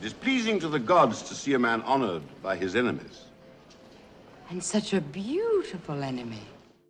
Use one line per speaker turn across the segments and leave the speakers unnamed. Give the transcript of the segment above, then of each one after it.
It is pleasing to the gods to see a man honored by his enemies.
And such a beautiful enemy.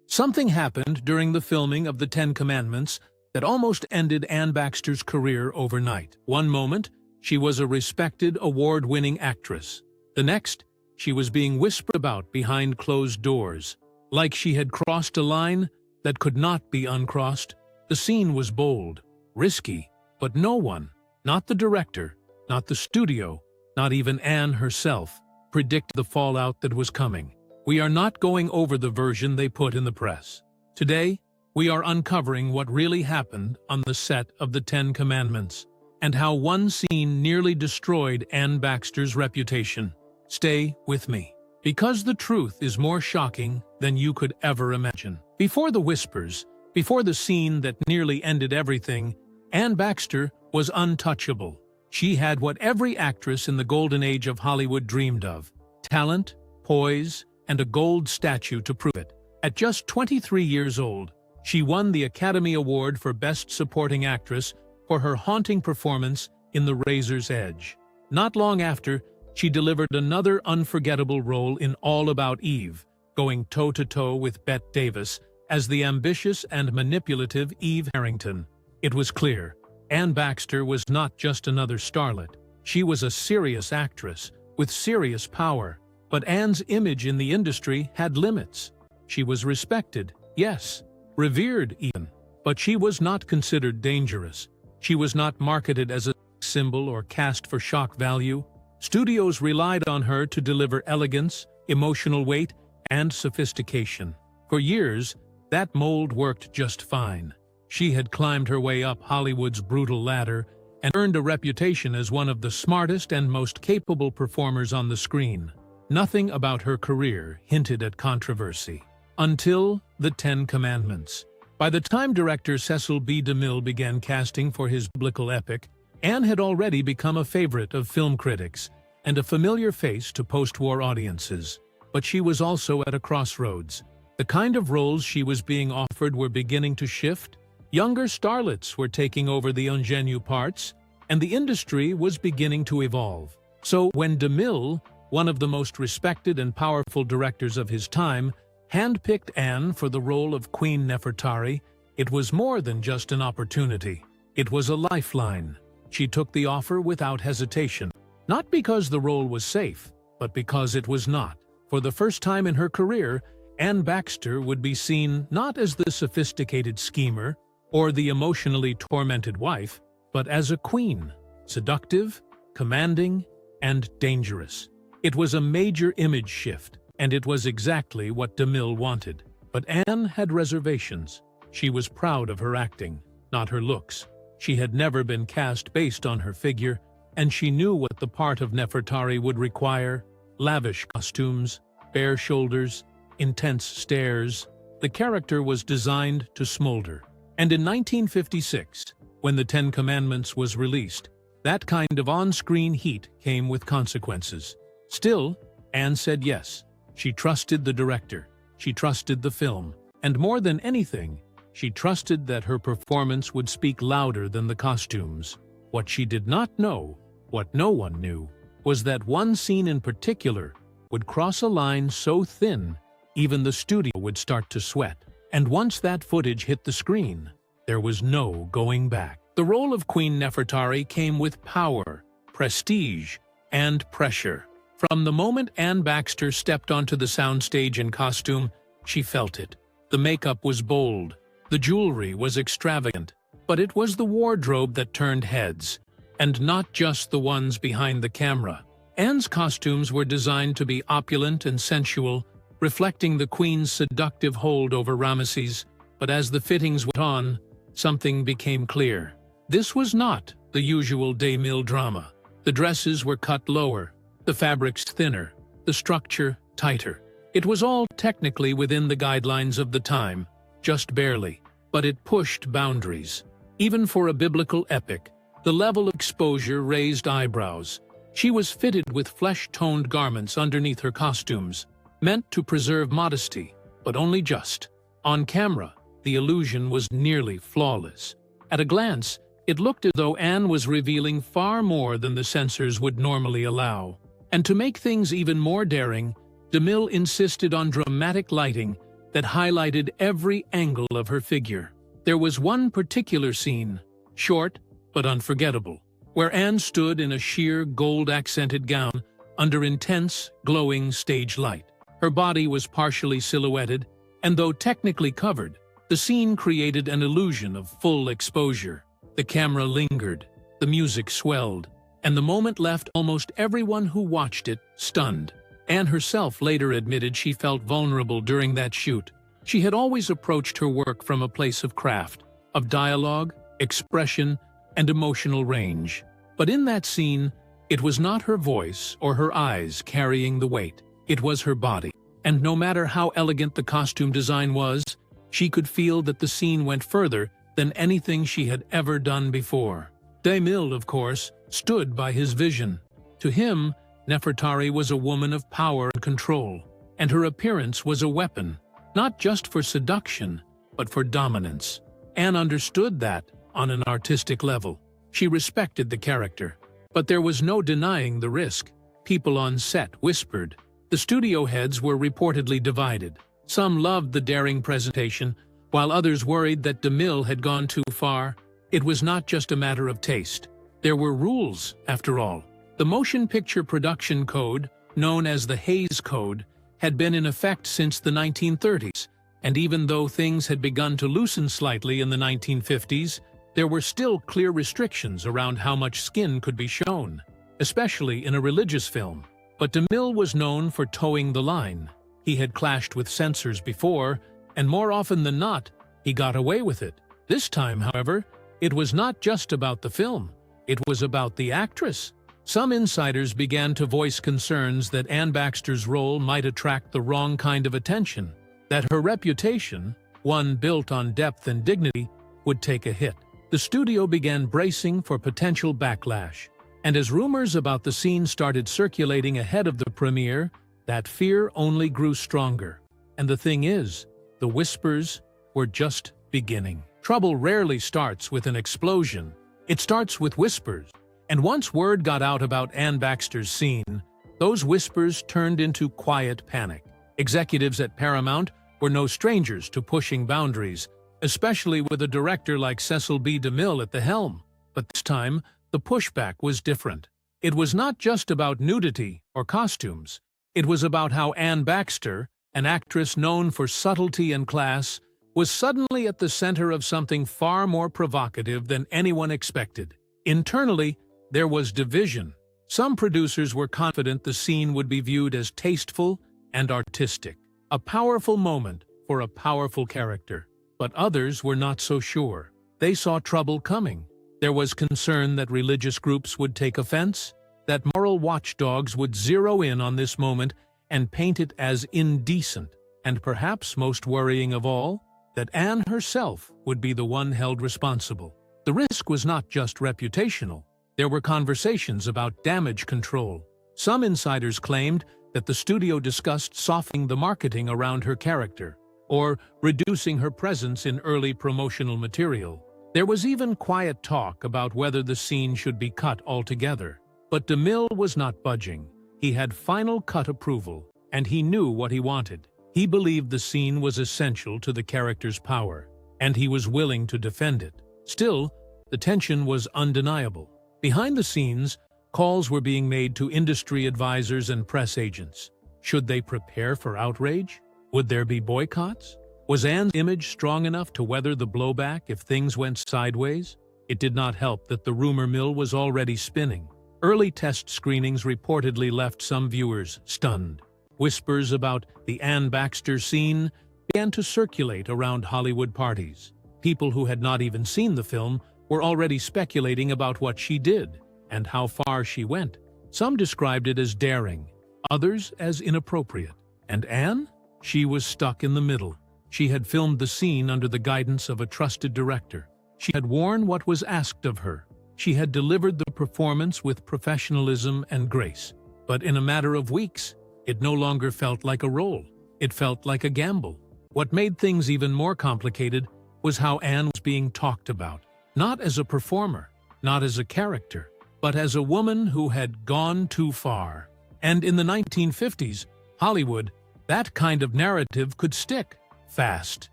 Something happened during the filming of the Ten Commandments that almost ended Anne Baxter's career overnight. One moment, she was a respected, award-winning actress. The next, she was being whispered about behind closed doors. Like she had crossed a line that could not be uncrossed. The scene was bold, risky, but no one, not the director, not the studio, not even Anne herself, predicted the fallout that was coming. We are not going over the version they put in the press. Today, we are uncovering what really happened on the set of the Ten Commandments, and how one scene nearly destroyed Anne Baxter's reputation. Stay with me, because the truth is more shocking than you could ever imagine. Before the whispers, before the scene that nearly ended everything, Anne Baxter was untouchable. She had what every actress in the golden age of Hollywood dreamed of: talent, poise, and a gold statue to prove it. At just 23 years old, she won the Academy Award for Best Supporting Actress for her haunting performance in The Razor's Edge. Not long after, she delivered another unforgettable role in All About Eve, going toe-to-toe with Bette Davis as the ambitious and manipulative Eve Harrington. It was clear, Anne Baxter was not just another starlet. She was a serious actress with serious power. But Anne's image in the industry had limits. She was respected, yes, revered even, but she was not considered dangerous. She was not marketed as a symbol or cast for shock value. Studios relied on her to deliver elegance, emotional weight, and sophistication. For years, that mold worked just fine. She had climbed her way up Hollywood's brutal ladder and earned a reputation as one of the smartest and most capable performers on the screen. Nothing about her career hinted at controversy. Until the Ten Commandments. By the time director Cecil B. DeMille began casting for his biblical epic, Anne had already become a favorite of film critics and a familiar face to post-war audiences. But she was also at a crossroads. The kind of roles she was being offered were beginning to shift. Younger starlets were taking over the ingenue parts, and the industry was beginning to evolve. So when DeMille, one of the most respected and powerful directors of his time, handpicked Anne for the role of Queen Nefertari, it was more than just an opportunity. It was a lifeline. She took the offer without hesitation, not because the role was safe, but because it was not. For the first time in her career, Anne Baxter would be seen not as the sophisticated schemer or the emotionally tormented wife, but as a queen, seductive, commanding, and dangerous. It was a major image shift, and it was exactly what DeMille wanted. But Anne had reservations. She was proud of her acting, not her looks. She had never been cast based on her figure, and she knew what the part of Nefertari would require: lavish costumes, bare shoulders, intense stares. The character was designed to smolder. And in 1956, when the Ten Commandments was released, that kind of on-screen heat came with consequences. Still, Anne said yes. She trusted the director. She trusted the film. And more than anything, she trusted that her performance would speak louder than the costumes. What she did not know, what no one knew, was that one scene in particular would cross a line so thin, even the studio would start to sweat. And once that footage hit the screen, there was no going back. The role of Queen Nefertari came with power, prestige, and pressure. From the moment Anne Baxter stepped onto the soundstage in costume, she felt it. The makeup was bold, the jewelry was extravagant, but it was the wardrobe that turned heads, and not just the ones behind the camera. Anne's costumes were designed to be opulent and sensual, reflecting the queen's seductive hold over Ramesses. But as the fittings went on, something became clear. This was not the usual DeMille drama. The dresses were cut lower, the fabrics thinner, the structure tighter. It was all technically within the guidelines of the time, just barely, but it pushed boundaries. Even for a biblical epic, the level of exposure raised eyebrows. She was fitted with flesh-toned garments underneath her costumes, meant to preserve modesty, but only just. On camera, the illusion was nearly flawless. At a glance, It looked as though Anne was revealing far more than the censors would normally allow. And to make things even more daring, DeMille insisted on dramatic lighting that highlighted every angle of her figure. There was one particular scene, short but unforgettable, where Anne stood in a sheer gold-accented gown under intense, glowing stage light. Her body was partially silhouetted, and though technically covered, the scene created an illusion of full exposure. The camera lingered, the music swelled, and the moment left almost everyone who watched it stunned. Anne herself later admitted she felt vulnerable during that shoot. She had always approached her work from a place of craft, of dialogue, expression, and emotional range. But in that scene, it was not her voice or her eyes carrying the weight. It was her body. And no matter how elegant the costume design was, she could feel that the scene went further than anything she had ever done before. DeMille, of course, stood by his vision. To him, Nefertari was a woman of power and control, and her appearance was a weapon, not just for seduction, but for dominance. Anne understood that on an artistic level. She respected the character, but there was no denying the risk. People on set whispered. The studio heads were reportedly divided. Some loved the daring presentation, while others worried that DeMille had gone too far. It was not just a matter of taste. There were rules, after all. The Motion Picture Production Code, known as the Hays Code, had been in effect since the 1930s, and even though things had begun to loosen slightly in the 1950s, there were still clear restrictions around how much skin could be shown, especially in a religious film. But DeMille was known for towing the line. He had clashed with censors before, and more often than not, he got away with it. This time, however, it was not just about the film. It was about the actress. Some insiders began to voice concerns that Anne Baxter's role might attract the wrong kind of attention, that her reputation, one built on depth and dignity, would take a hit. The studio began bracing for potential backlash, and as rumors about the scene started circulating ahead of the premiere, that fear only grew stronger. And the thing is, the whispers were just beginning. Trouble rarely starts with an explosion. It starts with whispers. And once word got out about Anne Baxter's scene, those whispers turned into quiet panic. Executives at Paramount were no strangers to pushing boundaries, especially with a director like Cecil B. DeMille at the helm. But this time, the pushback was different. It was not just about nudity or costumes. It was about how Anne Baxter, an actress known for subtlety and class, was suddenly at the center of something far more provocative than anyone expected. Internally, there was division. Some producers were confident the scene would be viewed as tasteful and artistic, a powerful moment for a powerful character. But others were not so sure. They saw trouble coming. There was concern that religious groups would take offense, that moral watchdogs would zero in on this moment and paint it as indecent, and perhaps most worrying of all, that Anne herself would be the one held responsible. The risk was not just reputational. There were conversations about damage control. Some insiders claimed that the studio discussed softening the marketing around her character, or reducing her presence in early promotional material. There was even quiet talk about whether the scene should be cut altogether. But DeMille was not budging. He had final cut approval, and he knew what he wanted. He believed the scene was essential to the character's power, and he was willing to defend it. Still, the tension was undeniable. Behind the scenes, calls were being made to industry advisors and press agents. Should they prepare for outrage? Would there be boycotts? Was Anne's image strong enough to weather the blowback if things went sideways? It did not help that the rumor mill was already spinning. Early test screenings reportedly left some viewers stunned. Whispers about the Anne Baxter scene began to circulate around Hollywood parties. People who had not even seen the film were already speculating about what she did and how far she went. Some described it as daring, others as inappropriate. And Anne? She was stuck in the middle. She had filmed the scene under the guidance of a trusted director. She had worn what was asked of her. She had delivered the performance with professionalism and grace. But in a matter of weeks, it no longer felt like a role. It felt like a gamble. What made things even more complicated was how Anne was being talked about. not as a performer, not as a character, but as a woman who had gone too far. And in the 1950s, Hollywood, that kind of narrative could stick fast.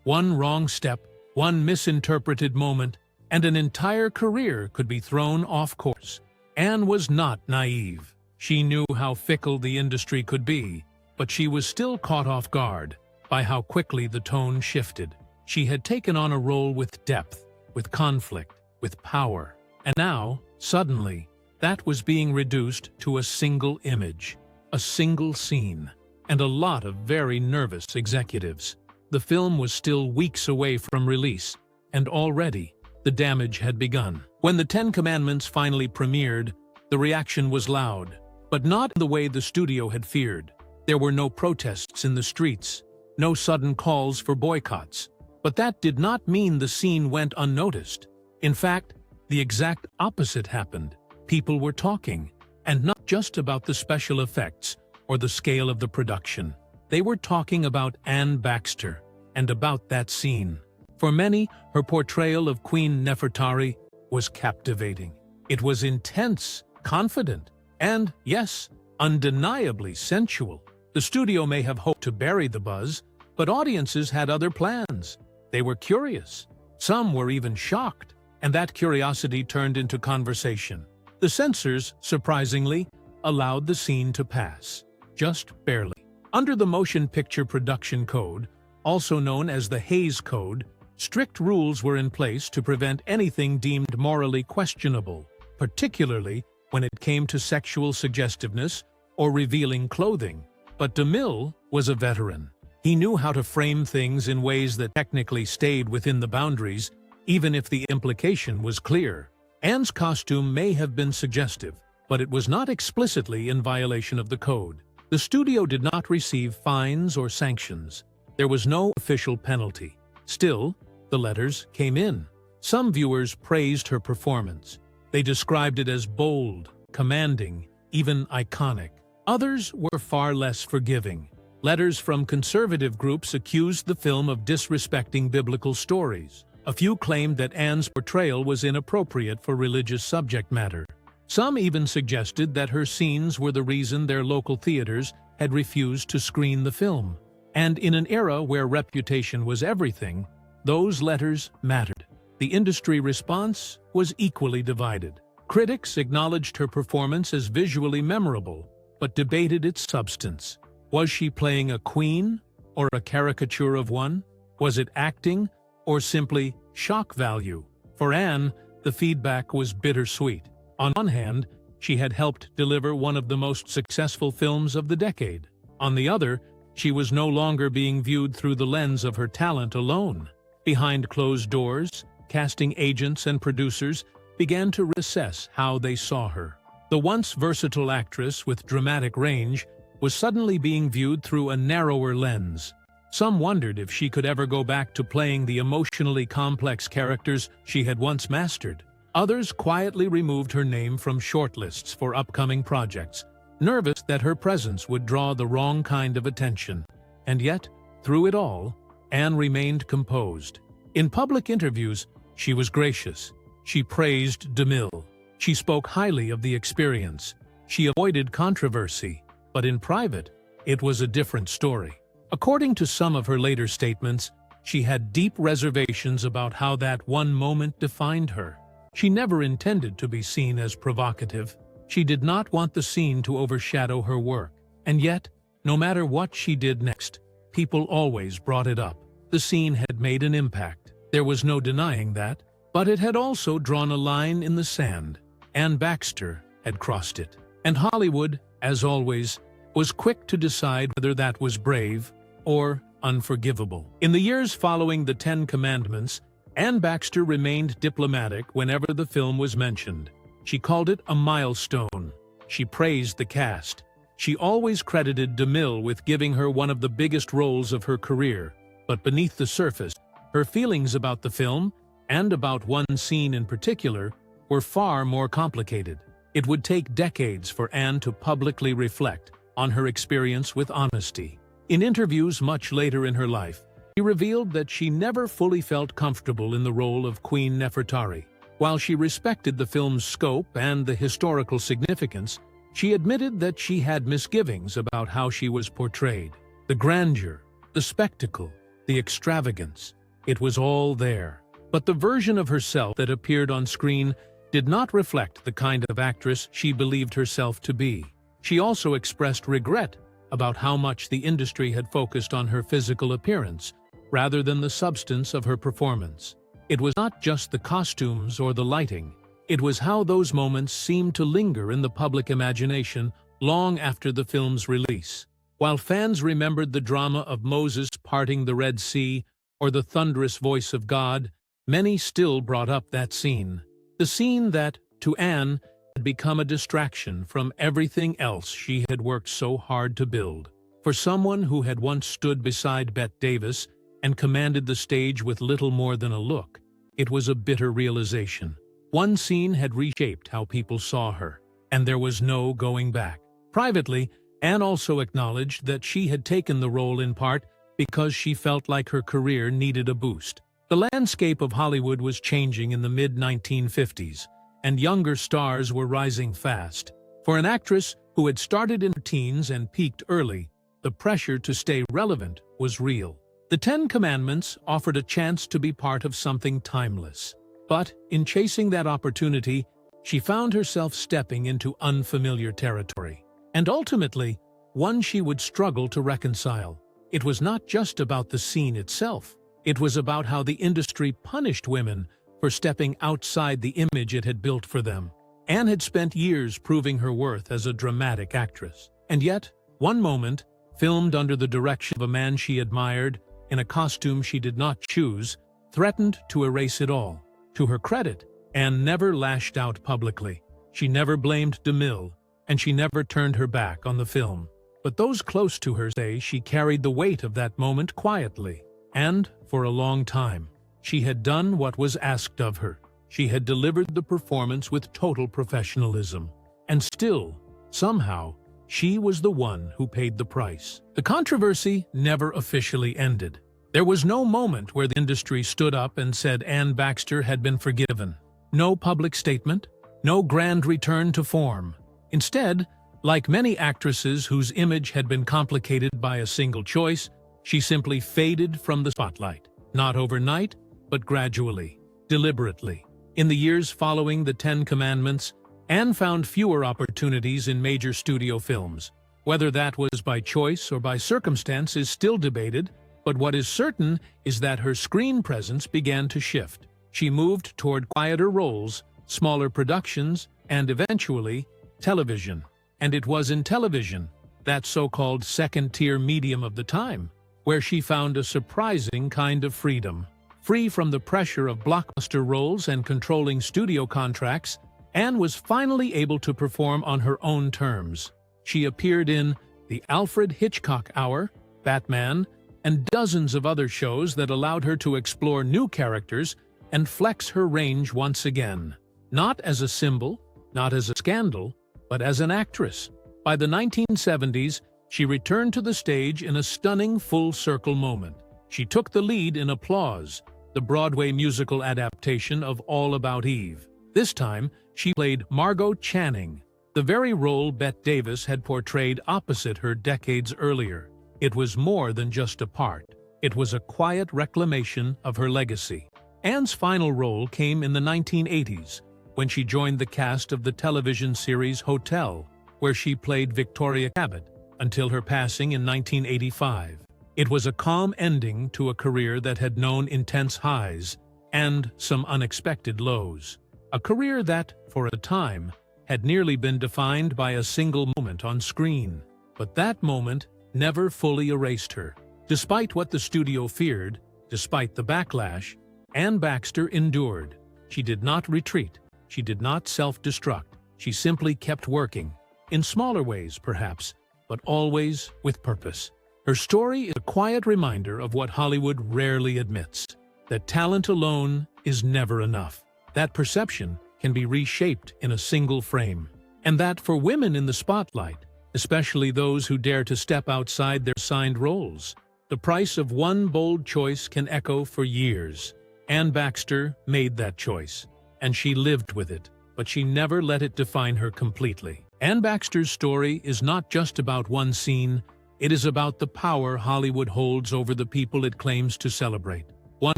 One wrong step, one misinterpreted moment, and an entire career could be thrown off course. Anne was not naive. She knew how fickle the industry could be, but she was still caught off guard by how quickly the tone shifted. She had taken on a role with depth, with conflict, with power. And now, suddenly, that was being reduced to a single image, a single scene, and a lot of very nervous executives. The film was still weeks away from release, and already the damage had begun. When the Ten Commandments finally premiered, the reaction was loud, but not in the way the studio had feared. There were no protests in the streets, no sudden calls for boycotts. But that did not mean the scene went unnoticed. In fact, the exact opposite happened. People were talking, and not just about the special effects or the scale of the production. They were talking about Anne Baxter and about that scene. For many, her portrayal of Queen Nefertari was captivating. It was intense, confident, and, yes, undeniably sensual. The studio may have hoped to bury the buzz, but audiences had other plans. They were curious. Some were even shocked, and that curiosity turned into conversation. The censors, surprisingly, allowed the scene to pass, just barely. Under the Motion Picture Production Code, also known as the Hays Code, strict rules were in place to prevent anything deemed morally questionable, particularly when it came to sexual suggestiveness or revealing clothing. But DeMille was a veteran. He knew how to frame things in ways that technically stayed within the boundaries, even if the implication was clear. Anne's costume may have been suggestive, but it was not explicitly in violation of the code. The studio did not receive fines or sanctions. There was no official penalty. Still, the letters came in. Some viewers praised her performance. They described it as bold, commanding, even iconic. Others were far less forgiving. Letters from conservative groups accused the film of disrespecting biblical stories. A few claimed that Anne's portrayal was inappropriate for religious subject matter. Some even suggested that her scenes were the reason their local theaters had refused to screen the film. And in an era where reputation was everything, those letters mattered. The industry response was equally divided. Critics acknowledged her performance as visually memorable, but debated its substance. Was she playing a queen, or a caricature of one? Was it acting, or simply shock value? For Anne, the feedback was bittersweet. On one hand, she had helped deliver one of the most successful films of the decade. On the other, she was no longer being viewed through the lens of her talent alone. Behind closed doors, casting agents and producers began to reassess how they saw her. The once versatile actress with dramatic range was suddenly being viewed through a narrower lens. Some wondered if she could ever go back to playing the emotionally complex characters she had once mastered. Others quietly removed her name from shortlists for upcoming projects, nervous that her presence would draw the wrong kind of attention. And yet, through it all, Anne remained composed. In public interviews, she was gracious. She praised DeMille. She spoke highly of the experience. She avoided controversy. But in private, it was a different story. According to some of her later statements, she had deep reservations about how that one moment defined her. She never intended to be seen as provocative. She did not want the scene to overshadow her work. And yet, no matter what she did next, people always brought it up. The scene had made an impact. There was no denying that. But it had also drawn a line in the sand. Anne Baxter had crossed it. And Hollywood, as always, was quick to decide whether that was brave or unforgivable. In the years following the Ten Commandments, Anne Baxter remained diplomatic whenever the film was mentioned. She called it a milestone. She praised the cast. She always credited DeMille with giving her one of the biggest roles of her career. But beneath the surface, her feelings about the film, and about one scene in particular, were far more complicated. It would take decades for Anne to publicly reflect on her experience with honesty. In interviews much later in her life, She revealed that she never fully felt comfortable in the role of Queen Nefertari. While she respected the film's scope and the historical significance, she admitted that she had misgivings about how she was portrayed. The grandeur, the spectacle, the extravagance, it was all there. But the version of herself that appeared on screen did not reflect the kind of actress she believed herself to be. She also expressed regret about how much the industry had focused on her physical appearance, rather than the substance of her performance. It was not just the costumes or the lighting. It was how those moments seemed to linger in the public imagination long after the film's release. While fans remembered the drama of Moses parting the Red Sea or the thunderous voice of God, many still brought up that scene. The scene that, to Anne, had become a distraction from everything else she had worked so hard to build. For someone who had once stood beside Bette Davis and commanded the stage with little more than a look, it was a bitter realization. One scene had reshaped how people saw her, and there was no going back. Privately, Anne also acknowledged that she had taken the role in part because she felt like her career needed a boost. The landscape of Hollywood was changing in the mid-1950s, and younger stars were rising fast. For an actress who had started in her teens and peaked early, the pressure to stay relevant was real. The Ten Commandments offered a chance to be part of something timeless. But in chasing that opportunity, she found herself stepping into unfamiliar territory. And ultimately, one she would struggle to reconcile. It was not just about the scene itself. It was about how the industry punished women for stepping outside the image it had built for them. Anne had spent years proving her worth as a dramatic actress. And yet, one moment, filmed under the direction of a man she admired, in a costume she did not choose, threatened to erase it all. To her credit, Anne never lashed out publicly. She never blamed DeMille, and she never turned her back on the film. But those close to her say she carried the weight of that moment quietly. And, for a long time, she had done what was asked of her. She had delivered the performance with total professionalism. And still, somehow, she was the one who paid the price. The controversy never officially ended. There was no moment where the industry stood up and said Anne Baxter had been forgiven. No public statement, no grand return to form. Instead, like many actresses whose image had been complicated by a single choice, she simply faded from the spotlight. Not overnight, but gradually, deliberately. In the years following the Ten Commandments, Anne found fewer opportunities in major studio films. Whether that was by choice or by circumstance is still debated, but what is certain is that her screen presence began to shift. She moved toward quieter roles, smaller productions, and eventually, television. And it was in television, that so-called second-tier medium of the time, where she found a surprising kind of freedom. Free from the pressure of blockbuster roles and controlling studio contracts, Anne was finally able to perform on her own terms. She appeared in The Alfred Hitchcock Hour, Batman, and dozens of other shows that allowed her to explore new characters and flex her range once again. Not as a symbol, not as a scandal, but as an actress. By the 1970s, she returned to the stage in a stunning full-circle moment. She took the lead in Applause, the Broadway musical adaptation of All About Eve. This time, she played Margot Channing, the very role Bette Davis had portrayed opposite her decades earlier. It was more than just a part. It was a quiet reclamation of her legacy. Anne's final role came in the 1980s, when she joined the cast of the television series Hotel, where she played Victoria Cabot, until her passing in 1985. It was a calm ending to a career that had known intense highs and some unexpected lows. A career that, for a time, had nearly been defined by a single moment on screen. But that moment never fully erased her. Despite what the studio feared, despite the backlash, Anne Baxter endured. She did not retreat. She did not self-destruct. She simply kept working. In smaller ways, perhaps, but always with purpose. Her story is a quiet reminder of what Hollywood rarely admits, that talent alone is never enough. That perception can be reshaped in a single frame. And that for women in the spotlight, especially those who dare to step outside their assigned roles, The price of one bold choice can echo for years. Anne Baxter made that choice, and she lived with it, but she never let it define her completely. Anne Baxter's story is not just about one scene, it is about the power Hollywood holds over the people it claims to celebrate. One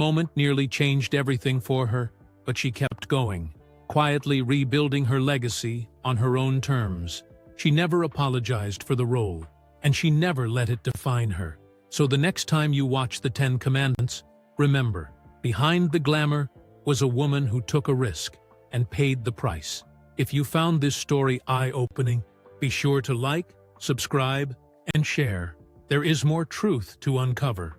moment nearly changed everything for her, but she kept going, quietly rebuilding her legacy on her own terms. She never apologized for the role, and she never let it define her. So the next time you watch The Ten Commandments, remember, behind the glamour was a woman who took a risk and paid the price. If you found this story eye-opening, be sure to like, subscribe, and share. There is more truth to uncover.